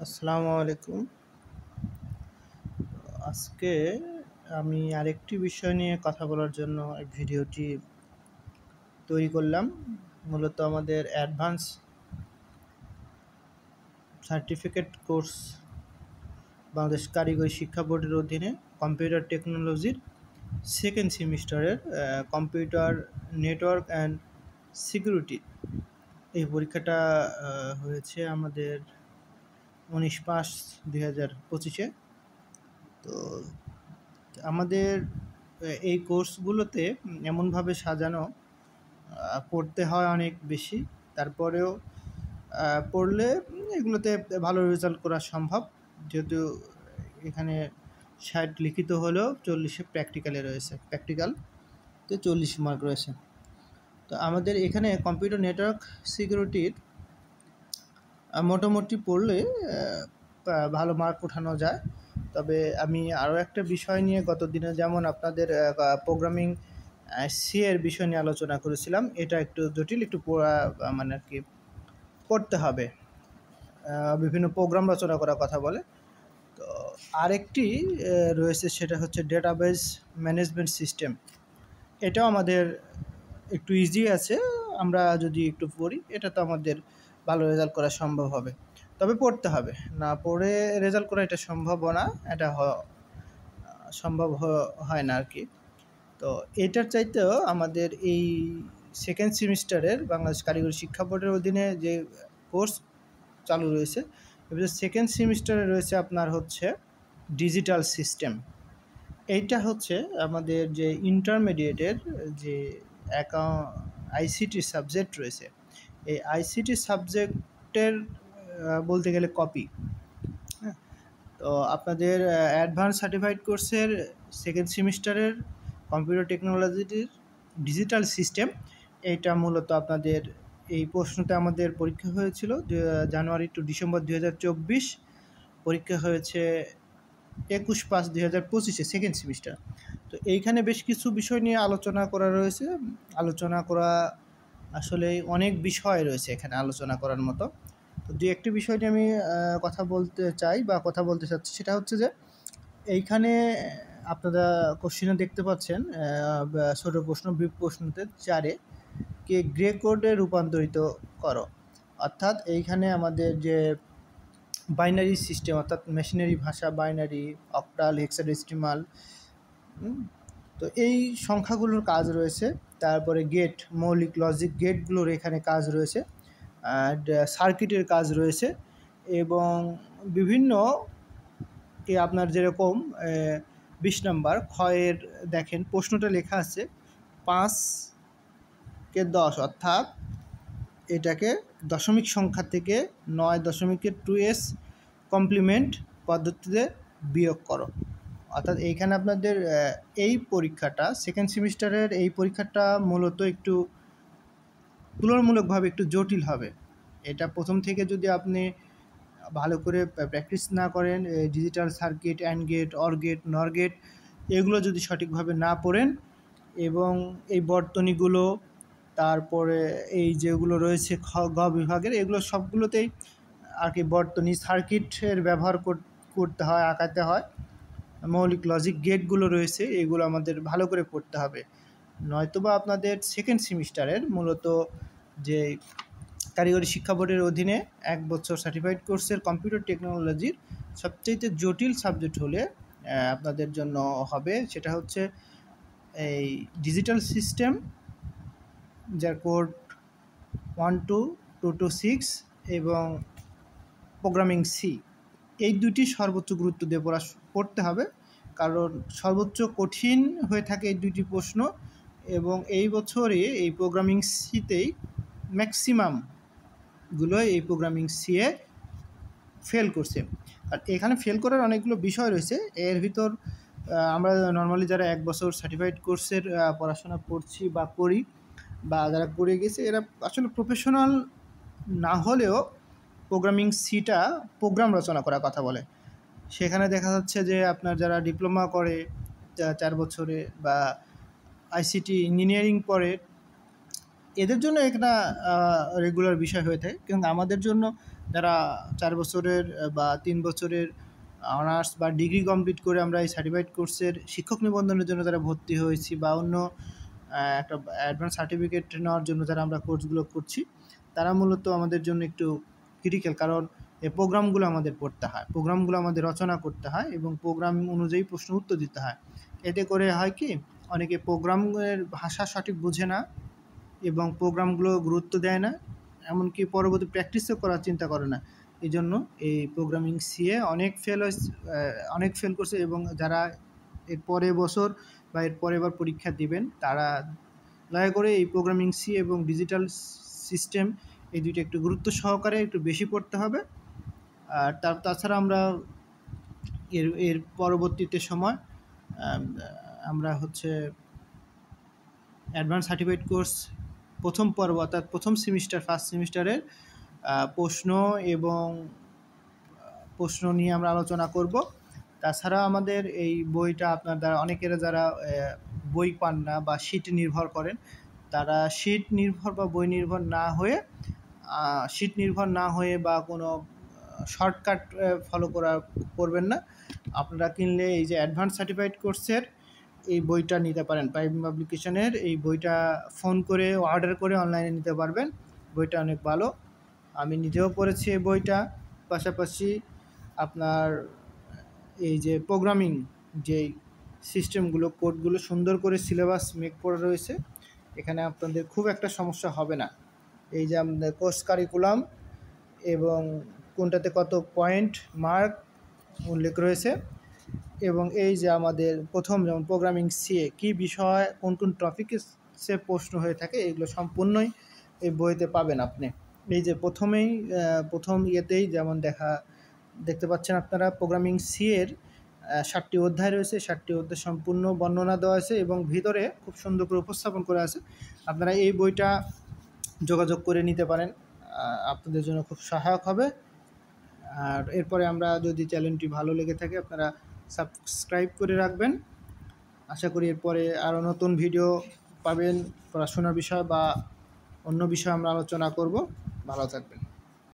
আসসালামু আলাইকুম। আজকে আমি আরেকটি বিষয় নিয়ে কথা বলার জন্য এই ভিডিওটি তৈরি করলাম। মূলত আমাদের অ্যাডভান্স সার্টিফিকেট কোর্স বাংলাদেশ কারিগরি শিক্ষা বোর্ডের অধীনে কম্পিউটার টেকনোলজির সেকেন্ড সেমিস্টারের কম্পিউটার নেটওয়ার্ক অ্যান্ড সিকিউরিটি এই পরীক্ষাটা হয়েছে আমাদের 19/5/2025-এ। তো আমাদের এই কোর্সগুলোতে এমনভাবে সাজানো, পড়তে হয় অনেক বেশি। তারপরেও পড়লে এগুলোতে ভালো রেজাল্ট করা সম্ভব, যেহেতু এখানে 60 লিখিত হলেও 40 প্র্যাকটিক্যালে রয়েছে, প্র্যাকটিক্যালতে 40 মার্ক রয়েছে। তো আমাদের এখানে কম্পিউটার নেটওয়ার্ক সিকিউরিটির মোটামুটি পড়লে ভালো মার্ক ওঠানো যায়। তবে আমি আরও একটা বিষয় নিয়ে গত দিনে যেমন আপনাদের প্রোগ্রামিং সি এর বিষয় নিয়ে আলোচনা করেছিলাম, এটা একটু জটিল, একটু পড়া মানে আর কি পড়তে হবে। বিভিন্ন প্রোগ্রাম রচনা করার কথা বলে। তো আরেকটি রয়েছে, সেটা হচ্ছে ডেটাবেস ম্যানেজমেন্ট সিস্টেম। এটাও আমাদের একটু ইজি আছে, আমরা যদি একটু পড়ি এটা তো আমাদের ভালো রেজাল্ট করা সম্ভব হবে। তবে পড়তে হবে, না পড়ে রেজাল্ট করা এটা সম্ভব না, এটা সম্ভব হয় না আর কি। তো এটার চাইতেও আমাদের এই সেকেন্ড সেমিস্টারের বাংলাদেশ কারিগরি শিক্ষা বোর্ডের অধীনে যে কোর্স চালু রয়েছে, এবার সেকেন্ড সেমিস্টারে রয়েছে আপনার হচ্ছে ডিজিটাল সিস্টেম। এইটা হচ্ছে আমাদের যে ইন্টারমিডিয়েটের যে আইসিটি সাবজেক্ট রয়েছে, এই আইসিটি সাবজেক্টের বলতে গেলে কপি। হ্যাঁ, তো আপনাদের অ্যাডভান্স সার্টিফাইড কোর্সের সেকেন্ড সেমিস্টারের কম্পিউটার টেকনোলজির ডিজিটাল সিস্টেম, এইটা মূলত আপনাদের এই প্রশ্নতে আমাদের পরীক্ষা হয়েছিল জানুয়ারি টু ডিসেম্বর 2024, পরীক্ষা হয়েছে 21/5/2025 সেকেন্ড সেমিস্টার। তো এইখানে বেশ কিছু বিষয় নিয়ে আলোচনা করা রয়েছে। আলোচনা করা আসলে অনেক বিষয় রয়েছে এখানে আলোচনা করার মতো। তো দু একটি বিষয় নিয়ে আমি কথা বলতে চাই বা কথা বলতে চাচ্ছি, সেটা হচ্ছে যে এইখানে আপনারা কোশ্চেনে দেখতে পাচ্ছেন ছোট প্রশ্ন, ব্রিফ প্রশ্নতে 4-এ কে গ্রে কোডে রূপান্তরিত করো। অর্থাৎ এইখানে আমাদের যে বাইনারি সিস্টেম, অর্থাৎ মেশিনারি ভাষা, বাইনারি, অক্টাল, হেক্সাডেসিমাল, তো এই সংখ্যাগুলোর কাজ রয়েছে। তারপরে গেট, মৌলিক লজিক গেটগুলোর এখানে কাজ রয়েছে, আর সার্কিটের কাজ রয়েছে, এবং বিভিন্ন আপনার যেরকম 20 নম্বর ক্ষয়ের দেখেন প্রশ্নটা লেখা আছে 5 কে 10, অর্থাৎ এটাকে দশমিক সংখ্যা থেকে 9.2s কমপ্লিমেন্ট পদ্ধতিতে বিয়োগ করো। অর্থাৎ এইখানে আপনাদের এই পরীক্ষাটা সেকেন্ড সেমিস্টারের এই পরীক্ষাটা মূলত একটু তুলনামূলকভাবে একটু জটিল হবে। এটা প্রথম থেকে যদি আপনি ভালো করে প্র্যাকটিস না করেন, digital circuit, and gate, or gate, nor gate, এগুলো যদি সঠিকভাবে না পড়েন, এবং এই বর্তনীগুলো, তারপরে এই যেগুলো রয়েছে গ বিভাগের, এগুলো সবগুলোতেই আর কি বর্তনী সার্কিটের ব্যবহার করতে হয়, আঁকাতে হয়। মৌলিক লজিক গেটগুলো রয়েছে, এগুলো আমাদের ভালো করে পড়তে হবে, নয়তোবা আপনাদের সেকেন্ড সেমিস্টারের মূলত যে কারিগরি শিক্ষা বোর্ডের অধীনে 1 বছর সার্টিফাইড কোর্সের কম্পিউটার টেকনোলজির সবচেয়ে জটিল সাবজেক্ট হলে আপনাদের জন্য হবে, সেটা হচ্ছে এই ডিজিটাল সিস্টেম, যার কোড 1-2-2-6 এবং প্রোগ্রামিং সি। এই দুটি সর্বোচ্চ গুরুত্ব দিয়ে পড়তে হবে, কারণ সর্বোচ্চ কঠিন হয়ে থাকে এই দুটি প্রশ্ন, এবং এই বছরে এই প্রোগ্রামিং সিতেই ম্যাক্সিমামগুলো এই প্রোগ্রামিং সিয়ে ফেল করছে। আর এখানে ফেল করার অনেকগুলো বিষয় রয়েছে। এর ভিতর আমরা নর্মালি যারা 1 বছর সার্টিফাইড কোর্সের পড়াশোনা করছি বা করি, বা যারা করে গেছে, এরা আসলে প্রফেশনাল না হলেও প্রোগ্রামিং সিটা প্রোগ্রাম রচনা করার কথা বলে। সেখানে দেখা যাচ্ছে যে আপনার যারা ডিপ্লোমা করে 4 বছরে বা আইসিটি ইঞ্জিনিয়ারিং পড়ে, এদের জন্য একটা রেগুলার বিষয় হয়ে থাকে, কিন্তু আমাদের জন্য যারা 4 বছরের বা 3 বছরের অনার্স বা ডিগ্রি কমপ্লিট করে আমরা এই সার্টিফাইড কোর্সের শিক্ষক নিবন্ধনের জন্য যারা ভর্তি হয়েছি বা অন্য একটা অ্যাডভান্স সার্টিফিকেট নেওয়ার জন্য যারা আমরা কোর্সগুলো করছি, তারা মূলত আমাদের জন্য একটু ক্রিটিক্যাল। কারণ এই প্রোগ্রামগুলো আমাদের পড়তে হয়, প্রোগ্রামগুলো আমাদের রচনা করতে হয় এবং প্রোগ্রাম অনুযায়ী প্রশ্ন উত্তর দিতে হয়। এতে করে হয় কি, অনেকে প্রোগ্রামের ভাষা সঠিক বোঝে না এবং প্রোগ্রামগুলো গুরুত্ব দেয় না, এমনকি পরবর্তী প্র্যাকটিসও করার চিন্তা করে না। এই জন্য এই প্রোগ্রামিং সিএ অনেক ফেল করছে, এবং যারা এর পরের বছর বা এর পরের বার পরীক্ষা দিবেন, তারা দয়া করে এই প্রোগ্রামিং সি এবং ডিজিটাল সিস্টেম এই দুইটা একটু গুরুত্ব সহকারে একটু বেশি পড়তে হবে। আর তাছাড়া আমরা এর পরবর্তীতে সময় আমরা হচ্ছে অ্যাডভান্স সার্টিফাইড কোর্স প্রথম পর্ব অর্থাৎ প্রথম সেমিস্টার, ফার্স্ট সেমিস্টারের প্রশ্ন নিয়ে আমরা আলোচনা করব। তাছাড়া আমাদের এই বইটা আপনার দ্বারা অনেকেরা যারা বই পান না বা শিট নির্ভর করেন, তারা শিট নির্ভর বা বই নির্ভর না হয়ে বা কোনো শর্টকাট ফলো করবেন না। আপনারা কিনলে এই যে অ্যাডভান্স সার্টিফাইড কোর্সের এই বইটা নিতে পারেন। প্রাইম পাবলিকেশনের এই বইটা ফোন করে অর্ডার করে অনলাইনে নিতে পারবেন। বইটা অনেক ভালো, আমি নিজেও পড়েছি এই বইটা। পাশাপাশি আপনার এই যে প্রোগ্রামিং যেই সিস্টেমগুলো, কোডগুলো সুন্দর করে সিলেবাস মেক করা রয়েছে, এখানে আপনাদের খুব একটা সমস্যা হবে না। এই যে আমাদের কোর্স কারিকুলাম এবং কোনটাতে কত পয়েন্ট মার্ক উল্লেখ রয়েছে, এবং এই যে আমাদের প্রথম যেমন প্রোগ্রামিং সিএ কী বিষয় কোন কোন টপিকে সে প্রশ্ন হয়ে থাকে, এগুলো সম্পূর্ণই এই বইতে পাবেন আপনি। এই যে প্রথম ইয়েতেই যেমন দেখতে পাচ্ছেন আপনারা, প্রোগ্রামিং সিএর 7টি অধ্যায় রয়েছে, 7টি অধ্যায় সম্পূর্ণ বর্ণনা দেওয়া আছে এবং ভিতরে খুব সুন্দর করে উপস্থাপন করা আছে। আপনারা এই বইটা যোগাযোগ করে নিতে পারেন, আপনাদের জন্য খুব সহায়ক হবে। আর এরপরে আমরা যদি চ্যানেলটি ভালো লেগে থাকে, আপনারা সাবস্ক্রাইব করে রাখবেন। আশা করি এরপরে আরও নতুন ভিডিও পাবেন, পড়াশোনার বিষয় বা অন্য বিষয়ে আমরা আলোচনা করব। ভালো থাকবেন।